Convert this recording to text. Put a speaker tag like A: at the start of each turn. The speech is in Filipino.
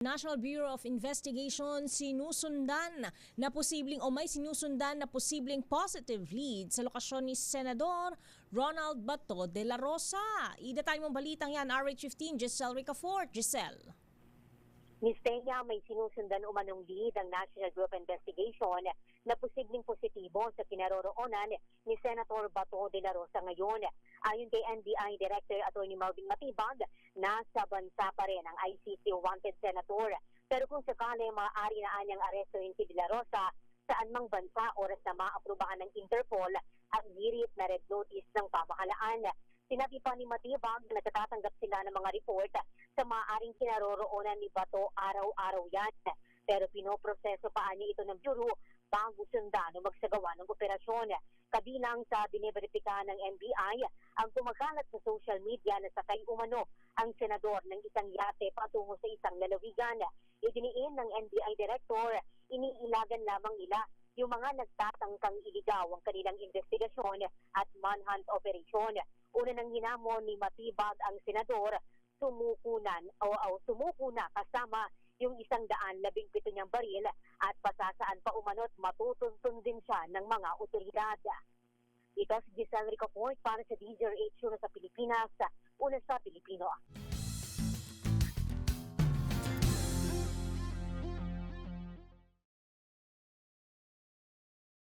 A: National Bureau of Investigation sinusundan na posibleng o may sinusundan na posibleng positive lead sa lokasyon ni Senador Ronald Bato de la Rosa. Idatay mong balitang yan, RH15, Giselle Ricafort. Giselle.
B: Ms. Peña, may sinusundan umanong lead ang National Bureau of Investigation na posibleng positibo sa kinaroroonan ni Senator Bato de la Rosa ngayon. Ayon kay NBI Director Atty. Melvin Matibag, nasa bansa pa rin ang ICC wanted senator. Pero kung sakali maaari na anyang arestuhin si de la Rosa, saan mang bansa oras na maaprubahan ng Interpol ang girit na red notice ng pamahalaan. Sinabi pa ni Matibag na nagtatanggap sila ng mga report sa maaaring kinaroroonan ni Bato araw-araw yan. Pero pinoproseso pa niya ito ng Bureau bago sundan o magsagawa ng operasyon. Kabilang sa biniberipikahan ng NBI ang kumakalat sa social media na sakay umano ang senador ng isang yate patungo sa isang lalawigan. Idiniin ng NBI Director, iniilagan lamang nila yung mga nagtatangkang iligaw ang kanilang investigasyon at manhunt operation. Una nang hinamon ni Matibag ang senador, sumuko na kasama yung 117 niyang baril at pasasaan pa umano't matutuntun din siya ng mga otoridad. Ito si Giselle Ricafort para sa DZRH sa Pilipinas, una sa Pilipino.